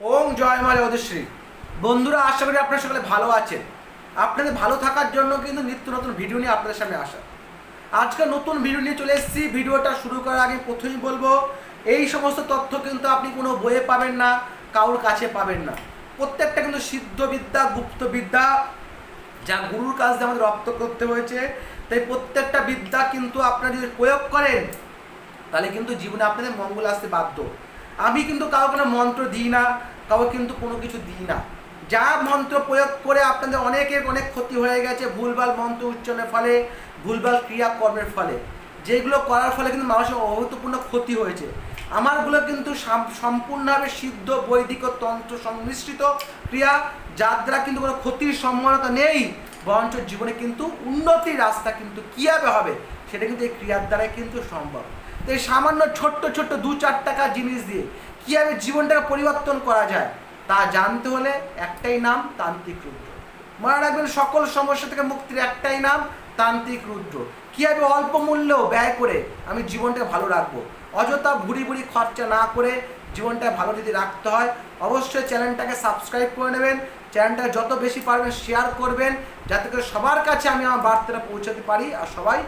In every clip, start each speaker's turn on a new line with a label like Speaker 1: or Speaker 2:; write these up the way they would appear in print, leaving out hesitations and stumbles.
Speaker 1: ওম জয় মা জগদীশ্বরী। বন্ধুরা, আশা করি আপনারা সকলে ভালো আছেন। আপনাদের ভালো থাকার জন্য কিন্তু নিত্য নতুন ভিডিও নিয়ে আপনাদের সামনে আসা। আজকে নতুন ভিডিও নিয়ে চলে এসেছি। ভিডিওটা শুরু করার আগে প্রথমেই বলবো, এই সমস্ত তথ্য কিন্তু আপনি কোনো বইয়ে পাবেন না, কারোর কাছে পাবেন না। প্রত্যেকটা কিন্তু সিদ্ধ বিদ্যা, গুপ্ত বিদ্যা, যা গুরুর কাছ দিয়ে আমাদের রপ্ত করতে হয়েছে। তাই প্রত্যেকটা বিদ্যা কিন্তু আপনারা যদি প্রয়োগ করেন তাহলে কিন্তু জীবনে আপনাদের মঙ্গল আসতে বাধ্য। আমি কিন্তু কাউকে কোনো মন্ত্র দিই না, কাউকে কিন্তু কোনো কিছু দিই না। যা মন্ত্র প্রয়োগ করে আপনাদের অনেকের অনেক ক্ষতি হয়ে গেছে, ভুলভাল মন্ত্র উচ্চারণের ফলে, ভুলভাল ক্রিয়াকর্মের ফলে, যেগুলো করার ফলে কিন্তু মানুষের অভূতপূর্ণ ক্ষতি হয়েছে। আমারগুলো কিন্তু সম্পূর্ণভাবে সিদ্ধ বৈদিক ও তন্ত্র সংমিশ্রিত ক্রিয়া, যার দ্বারা কিন্তু কোনো ক্ষতির সম্ভাবনা নেই, বরঞ্চ জীবনে কিন্তু উন্নতির রাস্তা কিন্তু কীভাবে হবে সেটা কিন্তু এই ক্রিয়ার দ্বারাই কিন্তু সম্ভব। তো এই সামান্য ছোট্ট ছোট্ট 2-4 টাকার জিনিস দিয়ে কীভাবে জীবনটাকে পরিবর্তন করা যায় তা জানতে হলে একটাই নাম, তান্ত্রিক রুদ্র। মনে রাখবেন, সকল সমস্যা থেকে মুক্তির একটাই নাম, তান্ত্রিক রুদ্র। কীভাবে অল্প মূল্যেও ব্যয় করে আমি জীবনটাকে ভালো রাখবো, অযথা ভুড়ি ভুড়ি খরচা না করে জীবনটা ভালো যদি রাখতে হয়, অবশ্যই চ্যানেলটাকে সাবস্ক্রাইব করে নেবেন। চ্যানেলটাকে যত বেশি পারবেন শেয়ার করবেন, যাতে করে সবার কাছে আমি আমার বার্তাটা পৌঁছাতে পারি আর সবাই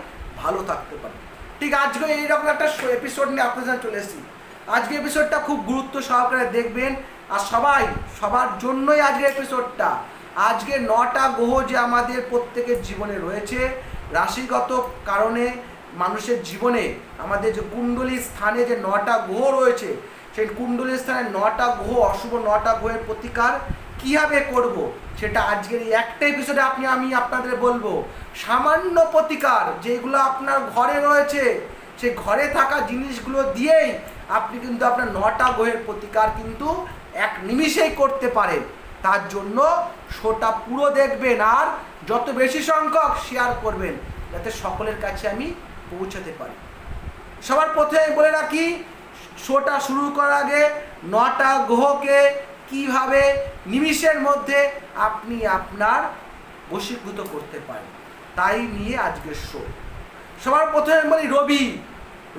Speaker 1: ভালো থাকতে পারি। ঠিক আজকে এইরকম একটা এপিসোড নিয়ে আপনাদের সাথে চলে এসেছি। আজকে এপিসোডটা খুব গুরুত্ব সহকারে দেখবেন, আর সবার জন্যই আজকের এপিসোডটা। আজকে 9টা গ্রহ যে আমাদের প্রত্যেকের জীবনে রয়েছে, রাশিগত কারণে মানুষের জীবনে আমাদের যে কুণ্ডলী স্থানে যে 9টা গ্রহ রয়েছে, সেই কুণ্ডলী স্থানে 9টা গ্রহ, অশুভ 9টা গ্রহের প্রতিকার কীভাবে করব সেটা আজকের এই একটা এপিসোডে আমি আপনাদের বলবো। সামান্য প্রতিকার যেগুলো আপনার ঘরে রয়েছে, সেই ঘরে থাকা জিনিসগুলো দিয়েই আপনি কিন্তু আপনার 9টা গ্রহের প্রতিকার কিন্তু এক নিমিষেই করতে পারেন। তার জন্য শোটা পুরো দেখবেন আর যত বেশি সংখ্যক শেয়ার করবেন, যাতে সকলের কাছে আমি পৌঁছাতে পারি। সবার প্রথমে বলে রাখি, শোটা শুরু করার আগে 9টা গ্রহকে কিভাবে নিমিষের মধ্যে আপনি আপনার বশীভূত করতে পারেন, তাই নিয়ে আজকের শো। সবার প্রথমে বলি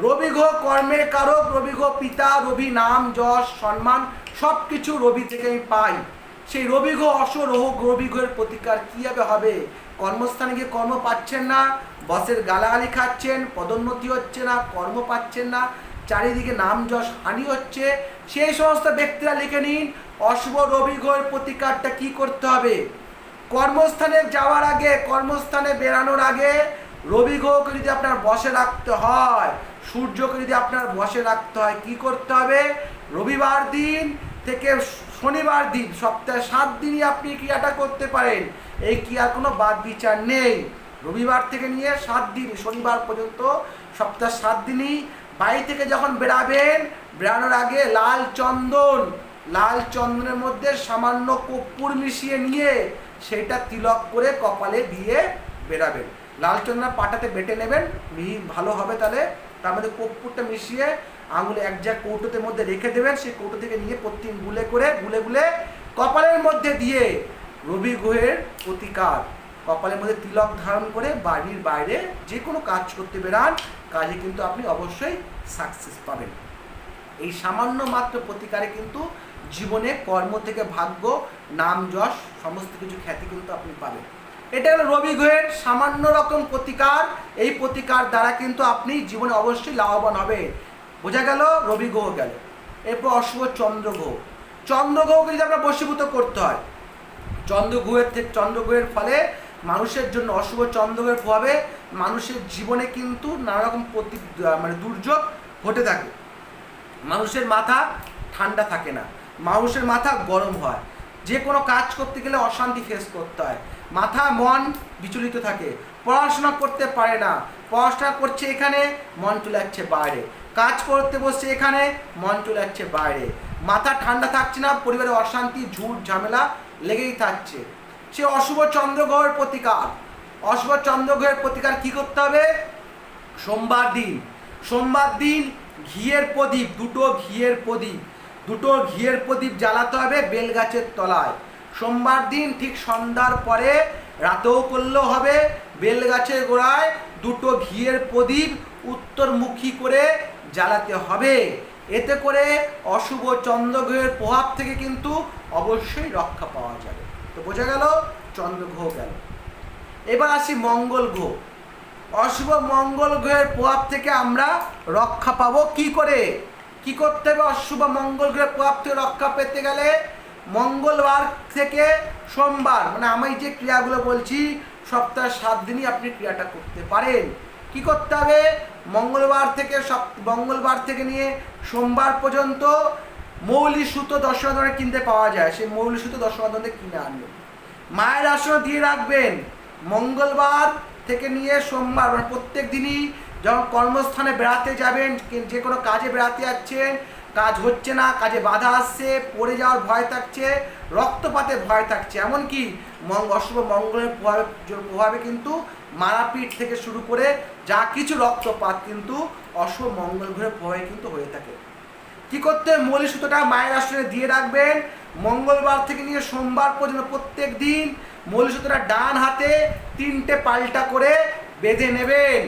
Speaker 1: রবি গ্রহ কর্মের কারক, রবি গ্রহ পিতা, রবি নাম যশ সম্মান সব কিছু রবি থেকে আমি পাই। সেই রবি গ্রহ রবি গ্রহের প্রতিকার কীভাবে হবে? কর্মস্থানে গিয়ে কর্ম পাচ্ছেন না, বসের গালাগালি খাচ্ছেন, পদোন্নতি হচ্ছে না, কর্ম পাচ্ছেন না, চারিদিকে নাম যশ হানি হচ্ছে, সেই সমস্ত ব্যক্তিরা লিখে নিন অশুভ রবি গ্রহের প্রতিকারটা কী করতে হবে। কর্মস্থানে যাওয়ার আগে, কর্মস্থানে বেরানোর আগে রবি গ্রহকে যদি আপনার বসে রাখতে হয়, সূর্যকে যদি আপনার বসে রাখতে হয়, কি করতে হবে? রবিবার দিন থেকে শনিবার দিন, সপ্তাহে 7 দিনই আপনি ক্রিয়াটা করতে পারেন। এই ক্রিয়ার কোনো বাদ বিচার নেই। রবিবার থেকে নিয়ে 7 দিন, শনিবার পর্যন্ত সপ্তাহে 7 দিনই বাড়ি থেকে যখন বেরানোর আগে লাল চন্দনের মধ্যে সামান্য কর্পূর মিশিয়ে নিয়ে সেটা তিলক করে কপালে দিয়ে বেরাবেন। লাল চন্দনের পাটাতে বেটে নেবেন, মিহি ভালো হবে। তাহলে তার মধ্যে কর্পূরটা মিশিয়ে আঙুলে এক জায়গায় কৌটোতে মধ্যে রেখে দেবেন। সেই কৌটো থেকে নিয়ে প্রতিদিন গুলে কপালের মধ্যে দিয়ে রবি গ্রহের প্রতিকার কপালের মধ্যে তিলক ধারণ করে বাড়ির বাইরে যে কোনো কাজ করতে বেরান, কাজে কিন্তু আপনি অবশ্যই সাকসেস পাবেন। এই সামান্য মাত্র প্রতিকারে কিন্তু জীবনে কর্ম থেকে ভাগ্য, নাম যশ সমস্ত কিছু খ্যাতি কিন্তু আপনি পাবেন। এটা হলো রবি গ্রহের সামান্য রকম প্রতিকার। এই প্রতিকার দ্বারা কিন্তু আপনি জীবনে অবশ্যই লাভবান হবে। বোঝা গেল? রবি গ্রহ গেল। এরপর অশুভ চন্দ্রগ্রহকে যদি আপনার বশীভূত করতে হয়, চন্দ্রগ্রহের ফলে মানুষের জন্য অশুভ চন্দ্রগ্রহের প্রভাবে মানুষের জীবনে কিন্তু নানা রকম দুর্যোগ ঘটে থাকে। মানুষের মাথা ঠান্ডা থাকে না, মানুষের মাথা গরম হয়, যে কোনো কাজ করতে গেলে অশান্তি ফেস করতে হয়, মন বিচলিত থাকে, পড়াশোনা করতে পারে না, পড়াশোনা করছে এখানে, মন চলে যাচ্ছে বাইরে, কাজ করতে বসছে এখানে, মন চলে যাচ্ছে বাইরে, মাথা ঠান্ডা থাকছে না, পরিবারে অশান্তি ঝুট ঝামেলা লেগেই থাকছে। সে অশুভ চন্দ্রগ্রহের প্রতিকার কী করতে হবে? সোমবার দিন ঘিয়ের প্রদীপ, দুটো ঘিয়ের প্রদীপ জ্বালাতে হবে বেলগাছের তলায়। সোমবার দিন ঠিক সন্ধ্যার পরে, রাতেও করলেও হবে, বেলগাছের গোড়ায় দুটো ঘিয়ের প্রদীপ উত্তরমুখী করে জ্বালাতে হবে। এতে করে অশুভ চন্দ্রগ্রহের প্রভাব থেকে কিন্তু অবশ্যই রক্ষা পাওয়া যাবে। তো বোঝা গেল চন্দ্রগ্রহ গেল। এবার আসি মঙ্গল গ্রহ। অশুভ মঙ্গল গ্রহের প্রভাব থেকে আমরা রক্ষা পাবো কি করে? কি করতে হবে অশুভ মঙ্গল গ্রহের প্রভাব থেকে রক্ষা পেতে গেলে? মঙ্গলবার থেকে সোমবার, মানে আমি যে ক্রিয়াগুলো বলছি সপ্তাহে 7 দিনই আপনি ক্রিয়াটা করতে পারেন। কি করতে হবে? মঙ্গলবার থেকে নিয়ে সোমবার পর্যন্ত মৌলি সুতো দর্শনাদনে কিনতে পাওয়া যায়, সেই মৌলি সুতো দর্শনাদনে কিনে আনবেন, মায়ের আসনে দিয়ে রাখবেন। মঙ্গলবার থেকে নিয়ে সোমবার, মানে প্রত্যেক দিনই যখন কর্মস্থানে বেড়াতে যাবেন, যে কোনো কাজে বেড়াতে যাচ্ছেন, কাজ হচ্ছে না, কাজে বাধা আসছে, পড়ে যাওয়ার ভয় থাকছে, রক্তপাতের ভয় থাকছে, এমনকি অশুভ মঙ্গলের প্রভাবে কিন্তু মারাপিট থেকে শুরু করে যা কিছু রক্তপাত কিন্তু অশুভ মঙ্গল গ্রহের প্রভাবে কিন্তু হয়ে থাকে। কি করতে? মৌলি সুতোটা মায়ের আসনে দিয়ে রাখবেন। মঙ্গলবার থেকে নিয়ে সোমবার পর্যন্ত প্রত্যেক দিন মৌলি সুতোটা ডান হাতে 3টে পাল্টা করে বেঁধে নেবেন।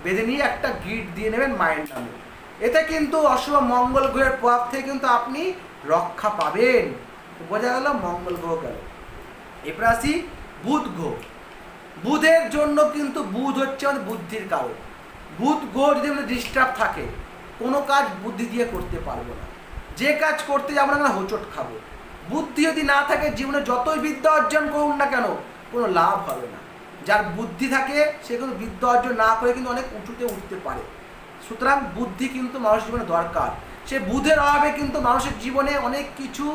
Speaker 1: বেঁধে নিয়ে একটা গিট দিয়ে নেবেন মায়ের নামে। এতে কিন্তু অশুভ মঙ্গল গ্রহের প্রভাব থেকে কিন্তু আপনি রক্ষা পাবেন। বোঝা গেল মঙ্গল গ্রহ গেল। এরপর আসি বুধ গ্রহ। বুধের জন্য কিন্তু বুধ হচ্ছে আমাদের বুদ্ধির কারণ। বুধ গ্রহ যদি আমাদের ডিস্টার্ব থাকে, কোনো কাজ বুদ্ধি দিয়ে করতে পারবো না, যে কাজ করতে যাবো না হোঁচট খাবো। বুদ্ধি যদি না থাকে জীবনে যতই বিদ্যা অর্জন করুন না কেন কোনো লাভ হবে না। যার বুদ্ধি থাকে সে কিন্তু বিদ্যা অর্জন না করে কিন্তু অনেক উঁচুতে উঠতে পারে। সুতরাং বুদ্ধি কিন্তু মানুষের জীবনে দরকার। সে বুধের অভাবে কিন্তু মানুষের জীবনে অনেক কিছু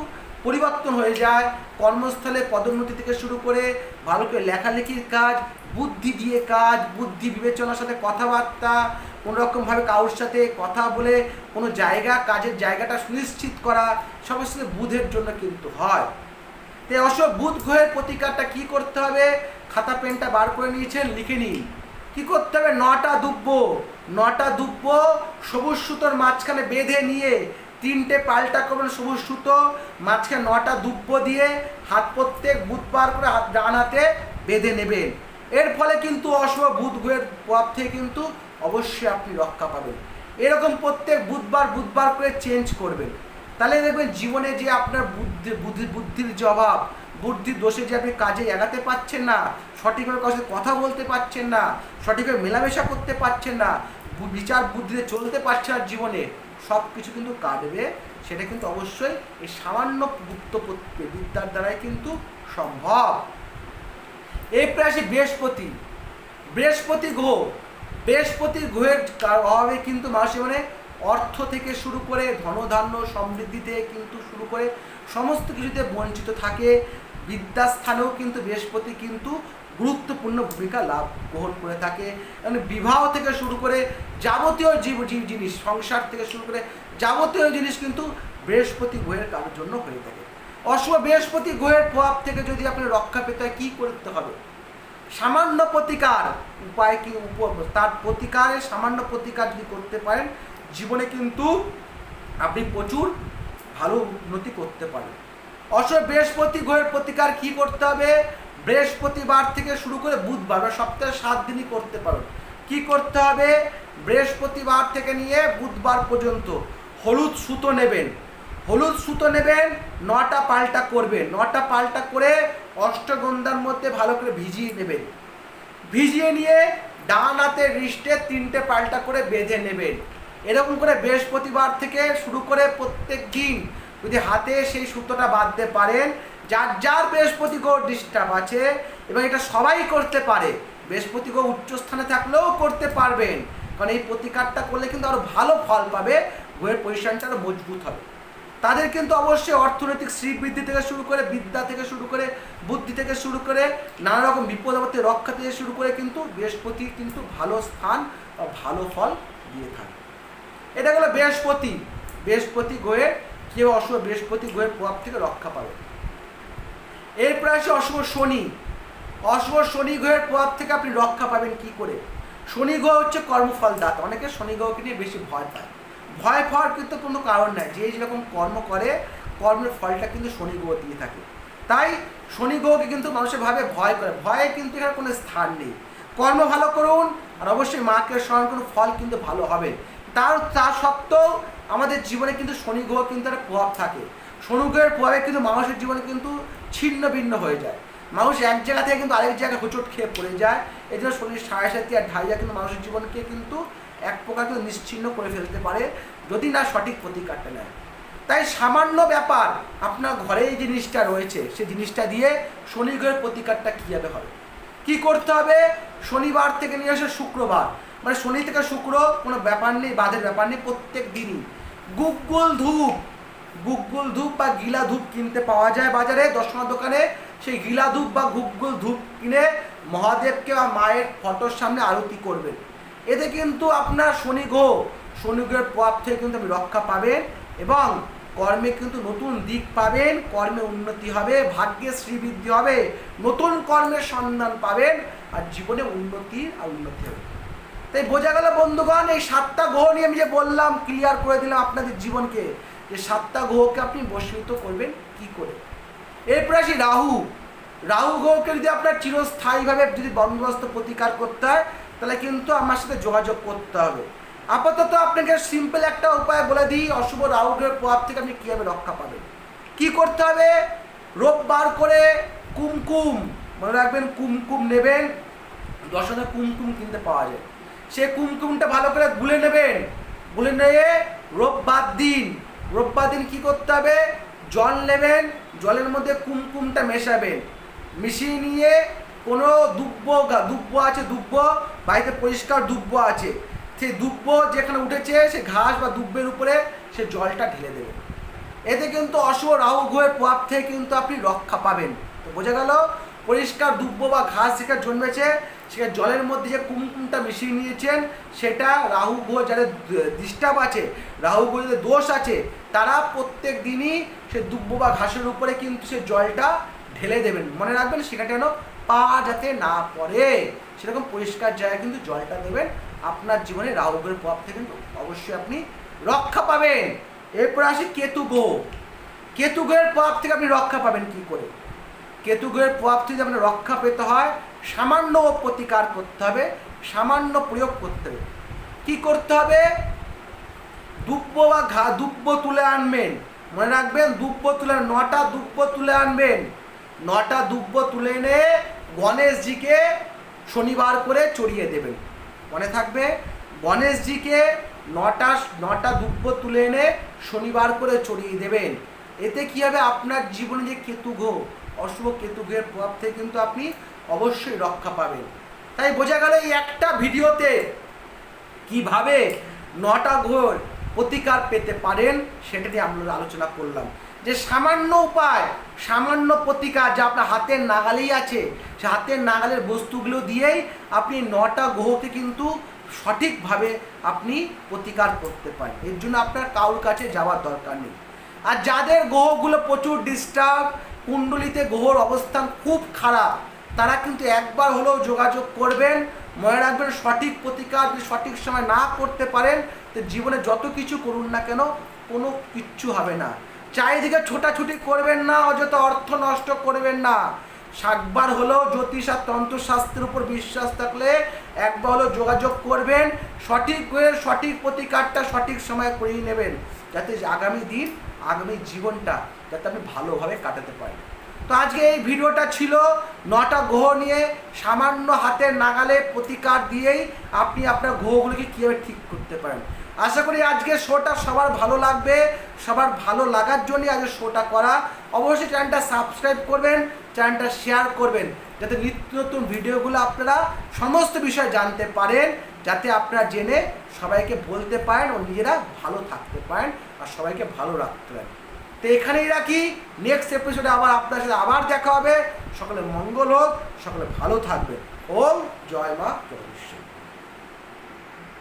Speaker 1: পরিবর্তন হয়ে যায়। কর্মস্থলে পদোন্নতি থেকে শুরু করে ভালো করে লেখালেখির কাজ, বুদ্ধি দিয়ে কাজ, বুদ্ধি বিবেচনার সাথে কথাবার্তা, কোনোরকমভাবে কারোর সাথে কথা বলে কোনো কাজের জায়গাটা সুনিশ্চিত করা, সমস্ত বুধের জন্য কিন্তু হয়। তাই অশুভ বুধ গ্রহের প্রতিকারটা কি করতে হবে? খাতা পেনটা বার করে নিয়েছেন, লিখে নিন। কি করতে হবে? 9টা দুব্ব সবুজ সুতোর মাঝখানে বেঁধে নিয়ে 3টে পাল্টা করবেন সবুজ সুতো, মাঝখানে 9টা দুব্ব দিয়ে হাত প্রত্যেক বুধবার করে ডান হাতে বেঁধে নেবেন। এর ফলে কিন্তু অশুভ বুধ গ্রহের প্রভাব থেকে কিন্তু অবশ্যই আপনি রক্ষা পাবেন। এরকম প্রত্যেক বুধবার করে চেঞ্জ করবেন। তাহলে দেখবেন জীবনে যে আপনার বুদ্ধির যে অভাব, বুদ্ধির দোষে যে আপনি কাজে এগাতে পারছেন না, সঠিকভাবে কারোর সাথে কথা বলতে পারছেন না, সঠিকভাবে মেলামেশা করতে পারছেন না, বিচার বুদ্ধিতে চলতে পারছেন না, জীবনে সব কিছু কিন্তু কাটবে। সেটা কিন্তু অবশ্যই এই সামান্য গুপ্ত বিদ্যার দ্বারাই কিন্তু সম্ভব। এই প্রায় বৃহস্পতি গ্রহের অভাবে কিন্তু মানুষের মানে অর্থ থেকে শুরু করে ধনধান্য সমৃদ্ধি থেকে কিন্তু শুরু করে সমস্ত কিছুতে বঞ্চিত থাকে। বিদ্যাস্থানেও কিন্তু বৃহস্পতি কিন্তু গুরুত্বপূর্ণ ভূমিকা গ্রহণ করে থাকে। মানে বিবাহ থেকে শুরু করে যাবতীয় জিনিস, সংসার থেকে শুরু করে যাবতীয় জিনিস কিন্তু বৃহস্পতি গ্রহের কারোর জন্য হয়ে থাকে। অশুভ বৃহস্পতি গ্রহের প্রভাব থেকে যদি আপনি রক্ষা পেতে হয়, কী করতে হবে? সামান্য প্রতিকার উপায় কি? তার সামান্য প্রতিকার যদি করতে পারেন জীবনে কিন্তু আপনি প্রচুর ভালো উন্নতি করতে পারেন। অশুভ বৃহস্পতি গ্রহের প্রতিকার কি করতে হবে? বৃহস্পতিবার থেকে শুরু করে বুধবার, সপ্তাহে 7 দিনই করতে পারেন। কি করতে হবে? বৃহস্পতিবার থেকে নিয়ে বুধবার পর্যন্ত হলুদ সুতো নেবেন। 9টা পাল্টা করবেন। 9টা পাল্টা করে অষ্টগন্ধার মধ্যে ভালো করে ভিজিয়ে নেবেন। ভিজিয়ে নিয়ে ডান হাতে রিস্টে 3টে পাল্টা করে বেঁধে নেবেন। এরকম করে বৃহস্পতিবার থেকে শুরু করে প্রত্যেক দিন যদি হাতে সেই সুতোটা বাঁধতে পারেন, যার বৃহস্পতি গ্রহ ডিস্টার্ব আছে, এবং এটা সবাই করতে পারে, বৃহস্পতি গ্রহ উচ্চস্থানে থাকলেও করতে পারবেন, কারণ এই প্রতিকারটা করলে কিন্তু আরও ভালো ফল পাবে, গ্রহের পজিশনটা আরও মজবুত হবে। তাদের কিন্তু অবশ্যই অর্থনৈতিক শ্রীবৃদ্ধি থেকে শুরু করে, বিদ্যা থেকে শুরু করে, বুদ্ধি থেকে শুরু করে, নানা রকম বিপদ আপদে রক্ষা থেকে শুরু করে কিন্তু বৃহস্পতি কিন্তু ভালো স্থান বা ভালো ফল দিয়ে থাকে। এটা হলো বৃহস্পতি গ্রহের কেউ অশুভ বৃহস্পতি গ্রহের প্রভাব থেকে রক্ষা পাবে। এরপর আসে অশুভ শনি গ্রহের প্রভাব থেকে আপনি রক্ষা পাবেন কি করে? শনি গ্রহ হচ্ছে কর্মফল দাতা। অনেকে শনি গ্রহকে নিয়ে বেশি ভয় পাওয়ার কিন্তু কোনো কারণ নাই। যে যেরকম কর্ম করে কর্মের ফলটা কিন্তু শনি গ্রহ দিয়ে থাকে। তাই শনি গ্রহকে কিন্তু মানুষের ভাবে ভয় করে, ভয়ে কিন্তু এখানে কোনো স্থান নেই। কর্ম ভালো করুন আর অবশ্যই মাকে স্মরণ করুন, ফল কিন্তু ভালো হবে। তা সত্ত্বেও আমাদের জীবনে কিন্তু শনি গ্রহ কিন্তু একটা প্রভাব থাকে। শনি গ্রহের প্রভাবে কিন্তু মানুষের জীবনে কিন্তু ছিন্ন ভিন্ন হয়ে যায়। মানুষ এক জায়গা থেকে কিন্তু আরেক জায়গায় হোঁচট খেয়ে পড়ে যায়। এই জন্য শনির 7.5 আর 2.5 কিন্তু মানুষের জীবনকে কিন্তু এক প্রকার কিন্তু নিশ্চিহ্ন করে ফেলতে পারে যদি না সঠিক প্রতিকারটা নেয়। তাই সামান্য ব্যাপার আপনার ঘরে এই জিনিসটা রয়েছে, সেই জিনিসটা দিয়ে শনি গ্রহের প্রতিকারটা কীভাবে হবে, কী করতে হবে? শনিবার থেকে নিয়ে আসে শুক্রবার, মানে শনি থেকে শুক্র কোনো ব্যাপার নেই, বাদের ব্যাপার নেই, প্রত্যেক দিনই গুগ্গুল ধূপ বা গিলা ধূপ কিনতে পাওয়া যায় বাজারে দর্শনা দোকানে। সেই গিলা ধূপ বা গুগ্গুল ধূপ কিনে মহাদেবকে বা মায়ের ফটোর সামনে আরতি করবেন। এতে কিন্তু আপনার শনি গ্রহের প্রভাব থেকে কিন্তু আপনি রক্ষা পাবেন এবং কর্মে কিন্তু নতুন দিক পাবেন, কর্মে উন্নতি হবে, ভাগ্যে শ্রীবৃদ্ধি হবে, নতুন কর্মের সন্ধান পাবেন আর জীবনে উন্নতি হবে। তাই বোঝা গেল বন্ধুগণ, এই 7টা গ্রহ নিয়ে আমি যে বললাম, ক্লিয়ার করে দিলাম আপনাদের জীবনকে, যে 7টা গ্রহকে আপনি বশীভূত করবেন কি করে। এরপরে আসি রাহু গ্রহকে যদি আপনার চিরস্থায়ীভাবে যদি বন্দোবস্ত প্রতিকার করতে হয় তাহলে কিন্তু আমার সাথে যোগাযোগ করতে হবে। আপাতত আপনাকে সিম্পল একটা উপায় বলে দিই, অশুভ রাহু গ্রহের প্রভাব থেকে আপনি কীভাবে রক্ষা পাবেন। কি করতে হবে? রোববার করে কুমকুম, মনে রাখবেন কুমকুম নেবেন, দর্শনে কুমকুম কিনতে পাওয়া যায়, সে কুমকুমটা ভালো করে গুলে নেবেন। গুলে নিয়ে রোববার দিন কি করতে হবে? জল নেবেন, জলের মধ্যে কুমকুমটা মেশাবেন, মিশিয়ে নিয়ে কোনো দুব্ব আছে, বাড়িতে পরিষ্কার দুব্ব আছে, সেই দুব্ব যেখানে উঠেছে সে ঘাস বা দুব্বের উপরে সে জলটা ঢেলে দেবেন। এতে কিন্তু অশুভ রাহু গ্রহের প্রভাব থেকে কিন্তু আপনি রক্ষা পাবেন। তো বোঝা গেল, পরিষ্কার দুব্ব বা ঘাস যেখানে জন্মেছে সেটা জলের মধ্যে যে কুমকুমটা মিশিয়ে নিয়েছেন, সেটা রাহু গ্রহ যাদের ডিস্টার্ব আছে, রাহু গ্রহ যাদের দোষ আছে, তারা প্রত্যেক দিনই সে দুব্ব বা ঘাসের উপরে কিন্তু সে জলটা ঢেলে দেবেন। মনে রাখবেন সেটা যেন পা যাতে না পড়ে, সেরকম পরিষ্কার জায়গায় কিন্তু জলটা দেবেন। আপনার জীবনে রাহু গ্রহের প্রভাব থেকে কিন্তু অবশ্যই আপনি রক্ষা পাবেন। এরপর আসি কেতু গ্রহের প্রভাব থেকে আপনি রক্ষা পাবেন কি করে। কেতু গ্রহের প্রভাব থেকে আপনার রক্ষা পেতে হয়, সামান্য প্রতিকার করতে হবে, সামান্য প্রয়োগ করতে হবে। কি করতে হবে? দুব্ব তুলে আনবেন, মনে রাখবেন 9টা দুব্ব তুলে আনবেন। 9টা দুব্ব তুলে এনে গণেশজিকে শনিবার করে চড়িয়ে দেবেন। মনে থাকবে, গণেশজিকে 9টা দুব্ব তুলে এনে শনিবার করে চড়িয়ে দেবেন। এতে কি হবে? আপনার জীবনে যে কেতু গ্রহ, অশুভ কেতু গ্রহের প্রভাব থেকে কিন্তু আপনি অবশ্যই রক্ষা পাবেন। তাই বোঝা গেল এই একটা ভিডিওতে কিভাবে 9টা গ্রহের প্রতিকার পেতে পারেন সেটা নিয়ে আমরা আলোচনা করলাম। যে সামান্য উপায়, সামান্য প্রতিকার যা আপনার হাতের নাগালেই আছে, সে হাতের নাগালের বস্তুগুলো দিয়েই আপনি 9টা গ্রহকে কিন্তু সঠিকভাবে আপনি প্রতিকার করতে পারেন। এর জন্য আপনার কারোর কাছে যাওয়ার দরকার নেই। আর যাদের গ্রহগুলো প্রচুর ডিস্টার্ব, কুণ্ডলিতে গ্রহর অবস্থান খুব খারাপ, তারা কিন্তু একবার হলেও যোগাযোগ করবেন। মনে রাখবেন, সঠিক প্রতিকার যদি সঠিক সময় না করতে পারেন তো জীবনে যত কিছু করুন না কেন কোনো কিচ্ছু হবে না। চারিদিকে ছোটাছুটি করবেন না, অযথা অর্থ নষ্ট করবেন না। একবার হলেও জ্যোতিষ আর তন্ত্রশাস্ত্রের উপর বিশ্বাস থাকলে একবার হলেও যোগাযোগ করবেন, সঠিক গ্রহের সঠিক প্রতিকারটা সঠিক সময়ে করিয়ে নেবেন, যাতে আগামী দিন, আগামী জীবনটা যাতে আপনি ভালোভাবে কাটাতে পারেন। তো আজকে এই ভিডিওটা ছিল 9টা গ্রহ নিয়ে, সামান্য হাতের নাগালে প্রতিকার দিয়েই আপনি আপনার গ্রহগুলিকে কীভাবে ঠিক করতে পারেন। আশা করি আজকের শোটা সবার ভালো লাগবে, সবার ভালো লাগার জন্যই আজকে শোটা করা। অবশ্যই চ্যানেলটা সাবস্ক্রাইব করবেন, চ্যানেলটা শেয়ার করবেন, যাতে নিত্য নতুন ভিডিওগুলো আপনারা সমস্ত বিষয় জানতে পারেন, যাতে আপনারা জেনে সবাইকে বলতে পারেন ও নিজেরা ভালো থাকতে পারেন আর সবাইকে ভালো রাখতে পারেন। তো এখানেই রাখি, নেক্সট এপিসোডে আবার আপনার সাথে আবার দেখা হবে। সকলে মঙ্গল হোক, সকলে ভালো থাকবে। ওম জয় মা জগদীশ্বরী।